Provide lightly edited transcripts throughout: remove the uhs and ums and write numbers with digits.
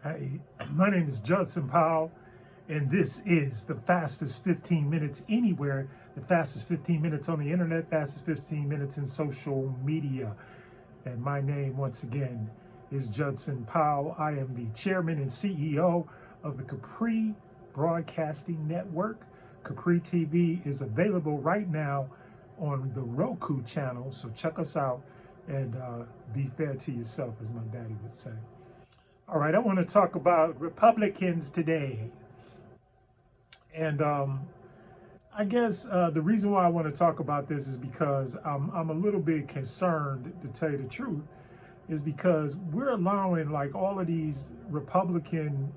Hey, my name is Judson Powell, and this is the fastest 15 minutes anywhere, the fastest 15 minutes on the internet, fastest 15 minutes in social media. And my name, once again, is Judson Powell. I am the chairman and CEO of the Capri Broadcasting Network. Capri TV is available right now on the Roku channel, so check us out and be fair to yourself, as my daddy would say. All right, I want to talk about Republicans today. And I guess the reason why I want to talk about this is because I'm a little bit concerned, to tell you the truth, is because we're allowing like all of these Republican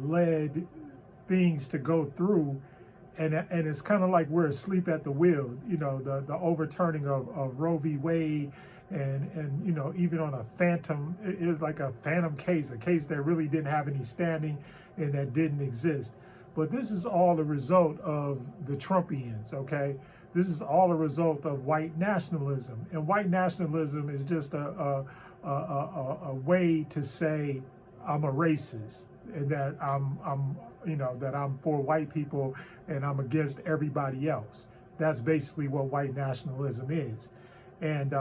led things to go through. And it's kind of like we're asleep at the wheel, you know, the overturning of Roe v. Wade, and you know, even on a phantom, it's like a phantom case, a case that really didn't have any standing and that didn't exist. But this is all a result of the Trumpians, okay? This is all a result of white nationalism, and white nationalism is just a way to say I'm a racist and that I'm you know, that I'm for white people and I'm against everybody else. That's basically what white nationalism is. And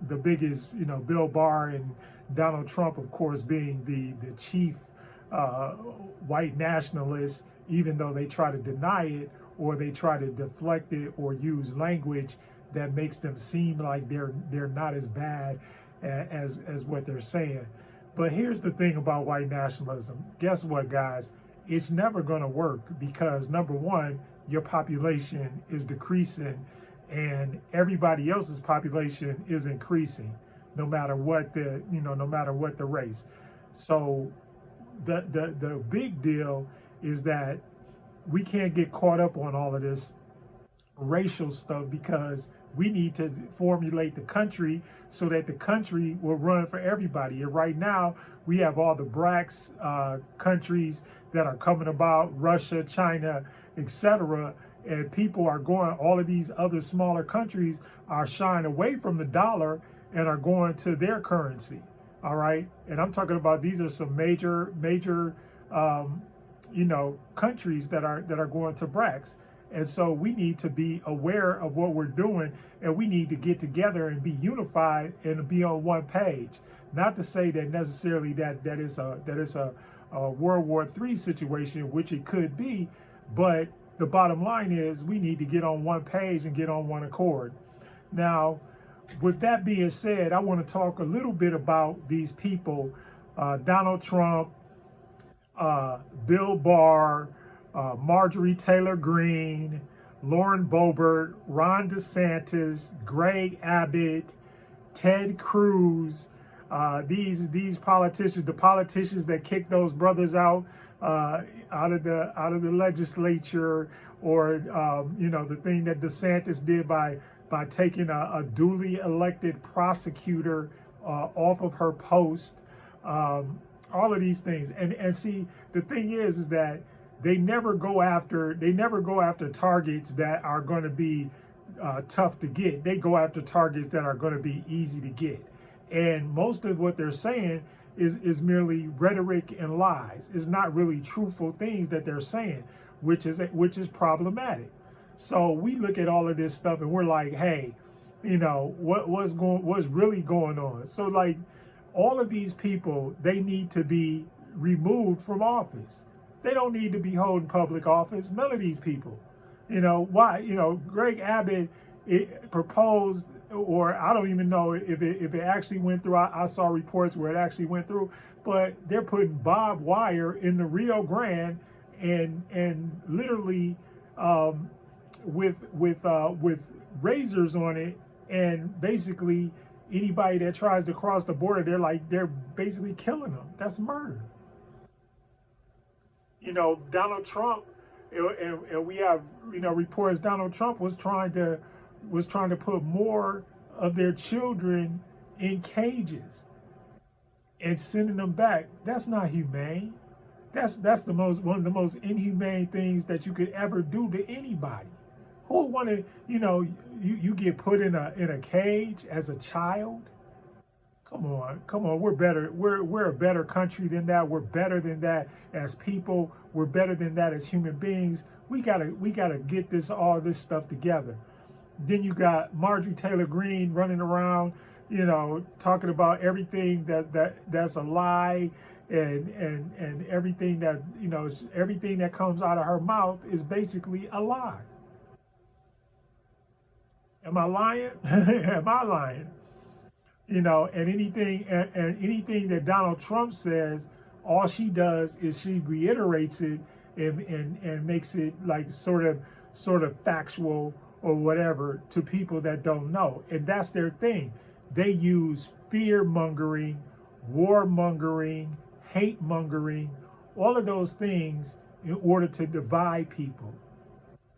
the biggest, you know, Bill Barr and Donald Trump, of course, being the chief white nationalists, even though they try to deny it or they try to deflect it or use language that makes them seem like they're not as bad as what they're saying. But here's the thing about white nationalism. Guess what, guys? It's never going to work because, number one, your population is decreasing and everybody else's population is increasing, no matter what no matter what the race. So the big deal is that we can't get caught up on all of this racial stuff because we need to formulate the country so that the country will run for everybody. And right now, we have all the BRICS countries that are coming about, Russia, China, etc. And people are going, all of these other smaller countries are shying away from the dollar and are going to their currency. All right. And I'm talking about, these are some major, you know, countries that are going to BRICS. And so we need to be aware of what we're doing, and we need to get together and be unified and be on one page. Not to say that necessarily that is a World War III situation, which it could be, but the bottom line is we need to get on one page and get on one accord. Now, with that being said, I want to talk a little bit about these people, Donald Trump, Bill Barr, Marjorie Taylor Greene, Lauren Boebert, Ron DeSantis, Greg Abbott, Ted Cruz, these politicians, the politicians that kicked those brothers out of the legislature, or you know, the thing that DeSantis did by taking a duly elected prosecutor off of her post, all of these things, and see, the thing is that they never go after targets that are going to be tough to get. They go after targets that are going to be easy to get. And most of what they're saying is merely rhetoric and lies. It's not really truthful things that they're saying, which is problematic. So we look at all of this stuff and we're like, hey, you know, what's really going on? So like, all of these people, they need to be removed from office. They don't need to be holding public office. None of these people. You know, why? You know, Greg Abbott proposed, or I don't even know if it actually went through. I saw reports where it actually went through, but they're putting barbed wire in the Rio Grande and literally with razors on it, and basically anybody that tries to cross the border, they're basically killing them. That's murder. You know, Donald Trump, and we have, you know, reports Donald Trump was trying to put more of their children in cages and sending them back. That's not humane. That's one of the most inhumane things that you could ever do to anybody. Who would want to, you know, you get put in a cage as a child? Come on. We're better. We're a better country than that. We're better than that as people. We're better than that as human beings. We gotta get all this stuff together. Then you got Marjorie Taylor Greene running around, talking about everything that's a lie, and everything that everything that comes out of her mouth is basically a lie. Am I lying? Am I lying? And anything that Donald Trump says, all she does is she reiterates it and makes it like sort of factual or whatever to people that don't know. And that's their thing. They use fear mongering, war mongering, hate mongering, all of those things in order to divide people.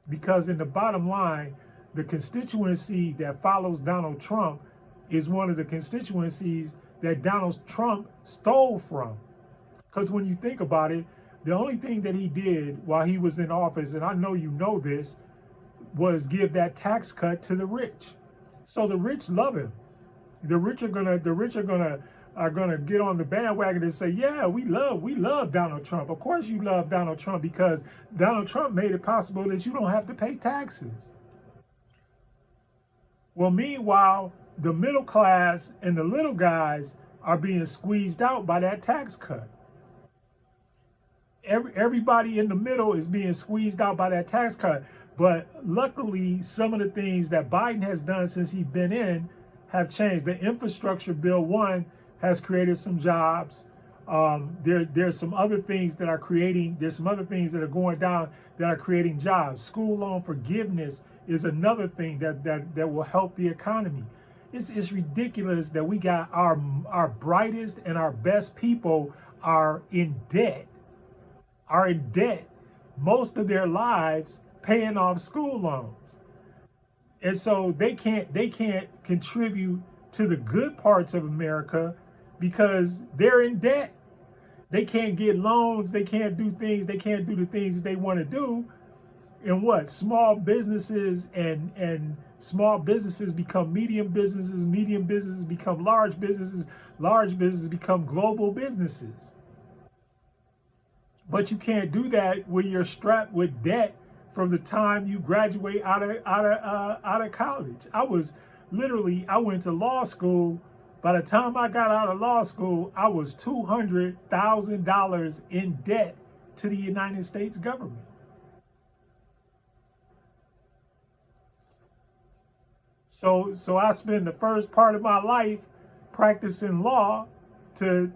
Because in the bottom line, the constituency that follows Donald Trump is one of the constituencies that Donald Trump stole from. Because when you think about it, the only thing that he did while he was in office, and I know you know this, was give that tax cut to the rich. So the rich love him. The rich are gonna get on the bandwagon and say, yeah, we love Donald Trump. Of course you love Donald Trump because Donald Trump made it possible that you don't have to pay taxes. Well, meanwhile, the middle class and the little guys are being squeezed out by that tax cut. Everybody in the middle is being squeezed out by that tax cut. But luckily, some of the things that Biden has done since he's been in have changed. The infrastructure bill, one, has created some jobs. There's some other things that are creating, there's some other things that are going down that are creating jobs. School loan forgiveness is another thing that will help the economy. It's ridiculous that we got our brightest and our best people are in debt most of their lives paying off school loans. And so they can't contribute to the good parts of America because they're in debt. They can't get loans, they can't do things, they can't do the things that they want to do. And what? Small businesses and small businesses become medium businesses become large businesses become global businesses. But you can't do that when you're strapped with debt from the time you graduate out of college. I went to law school. By the time I got out of law school, I was $200,000 in debt to the United States government. So I spent the first part of my life practicing law to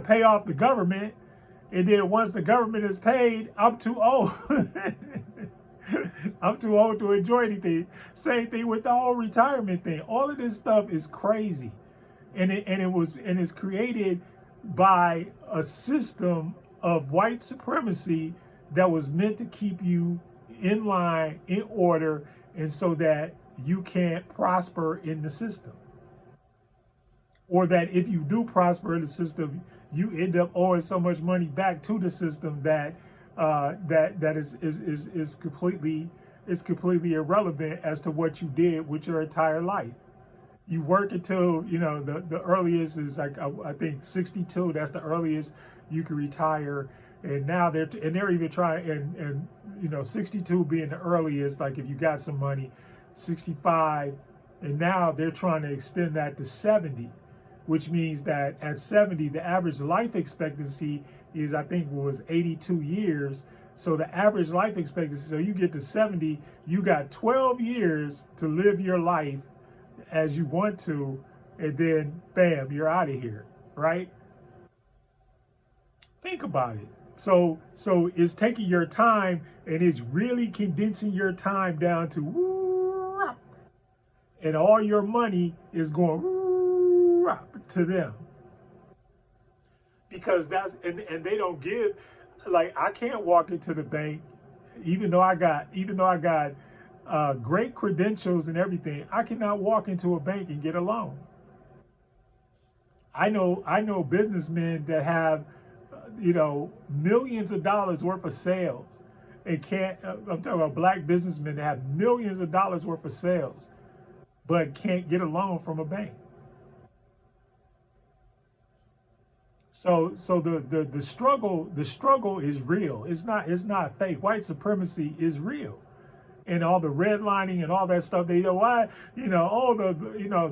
pay off the government, and then once the government is paid, I'm too old. I'm too old to enjoy anything. Same thing with the whole retirement thing. All of this stuff is crazy, and it's created by a system of white supremacy that was meant to keep you in line, in order, and so that you can't prosper in the system. Or that if you do prosper in the system, you end up owing so much money back to the system that is completely irrelevant as to what you did with your entire life. You work until the earliest is like I think 62. That's the earliest you can retire. And now they're even trying and 62 being the earliest. Like if you got some money, 65, and now they're trying to extend that to 70. Which means that at 70, the average life expectancy is, I think, was 82 years. So the average life expectancy, so you get to 70, you got 12 years to live your life as you want to, and then bam, you're out of here, right? Think about it. So it's taking your time and it's really condensing your time down to, and all your money is going to them, because and they don't give. Like I can't walk into the bank, even though I got great credentials and everything. I cannot walk into a bank and get a loan. I know businessmen that have millions of dollars worth of sales and can't. I'm talking about black businessmen that have millions of dollars worth of sales, but can't get a loan from a bank. So the struggle is real. It's not fake. White supremacy is real. And all the redlining and all that stuff. They know why, all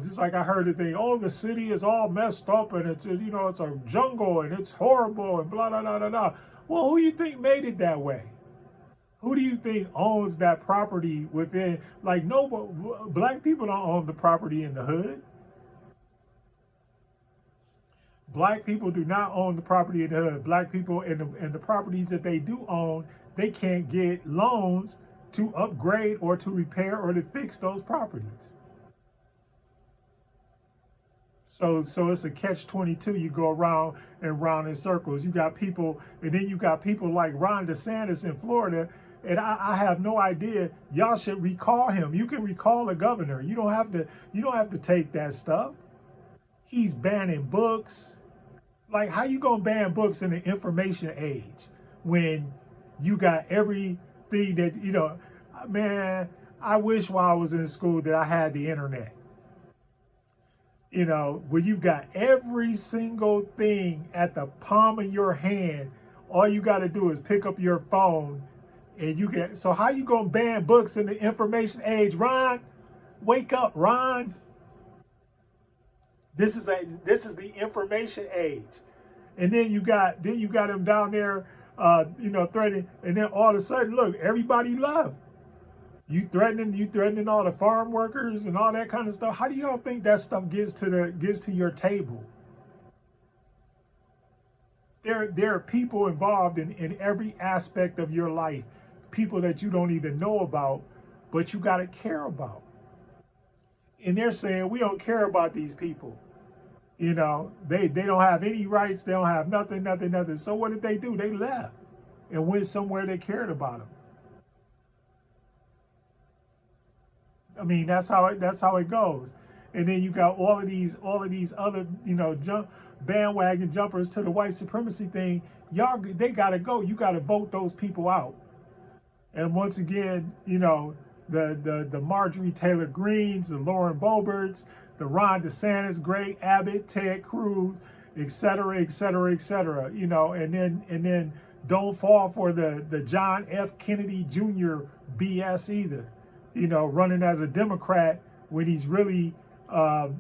just like I heard the thing, oh, the city is all messed up and it's a jungle and it's horrible and blah, blah, blah, blah, blah. Well, who you think made it that way? Who do you think owns that property within, like, no, black people don't own the property in the hood. Black people do not own the property in the hood. Black people and the properties that they do own, they can't get loans to upgrade or to repair or to fix those properties. So it's a catch-22. You go around and round in circles. You got people, and then you got people like Ron DeSantis in Florida, and I have no idea. Y'all should recall him. You can recall the governor. You don't have to take that stuff. He's banning books. Like, how you gonna ban books in the information age when you got everything that, man, I wish while I was in school that I had the internet. Where you got every single thing at the palm of your hand. All you got to do is pick up your phone and you get, so how you gonna ban books in the information age, Ron? Wake up, Ron. This is the information age. And then you got him down there, threatening, and then all of a sudden, look, everybody left. You threatening all the farm workers and all that kind of stuff. How do y'all think that stuff gets to your table? There are people involved in every aspect of your life, people that you don't even know about, but you got to care about. And they're saying, we don't care about these people. They don't have any rights. They don't have nothing. So what did they do? They left and went somewhere they cared about them. I mean, that's how it goes. And then you got all of these other, bandwagon jumpers to the white supremacy thing. They gotta go. You gotta vote those people out. And once again, the Marjorie Taylor Greens, the Lauren Boeberts, the Ron DeSantis, Greg Abbott, Ted Cruz, et cetera, et cetera, et cetera. And then don't fall for the John F. Kennedy Jr. BS either. Running as a Democrat when he's really a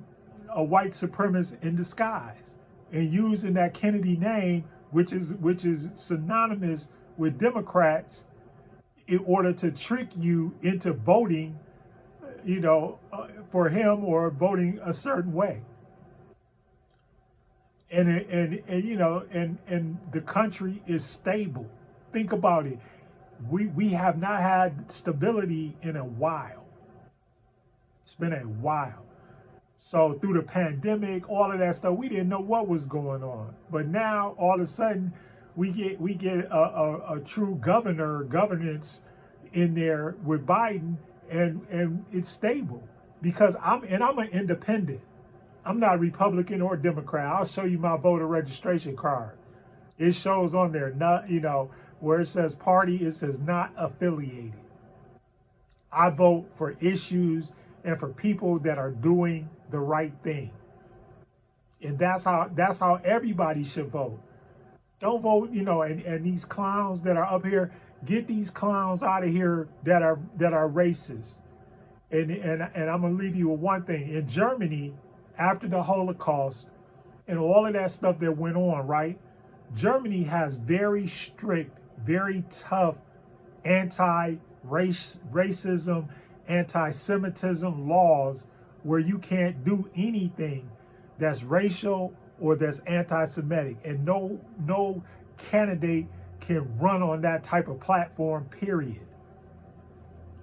white supremacist in disguise, and using that Kennedy name, which is synonymous with Democrats, in order to trick you into voting, for him or voting a certain way. And the country is stable. Think about it. We have not had stability in a while. It's been a while. So through the pandemic, all of that stuff, we didn't know what was going on. But now all of a sudden we get a true governance in there with Biden, and it's stable because I'm an independent. I'm not Republican or Democrat. I'll show you my voter registration card. It shows on there, not, where it says party, it says not affiliated. I vote for issues and for people that are doing the right thing. And that's how everybody should vote. Don't vote, and these clowns that are up here, get these clowns out of here that are racist. And I'm gonna leave you with one thing. In Germany, after the Holocaust and all of that stuff that went on, right? Germany has very strict, very tough anti-racism, anti-Semitism laws where you can't do anything that's racial or that's anti-Semitic. And no candidate can run on that type of platform, period.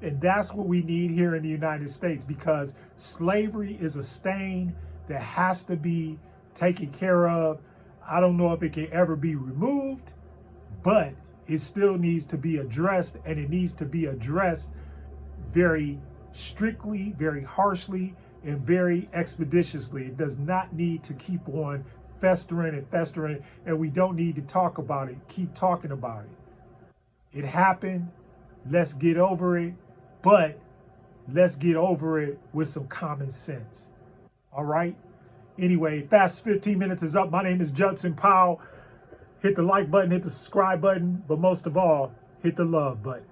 And that's what we need here in the United States, because slavery is a stain that has to be taken care of. I don't know if it can ever be removed, but it still needs to be addressed, and it needs to be addressed very strictly, very harshly, and very expeditiously. It does not need to keep on festering, and we don't need to talk about it, keep talking about it. It happened, let's get over it, but let's get over it with some common sense. All right? Anyway, fastest 15 minutes is up. My name is Judson Powell. Hit the like button, hit the subscribe button, but most of all, hit the love button.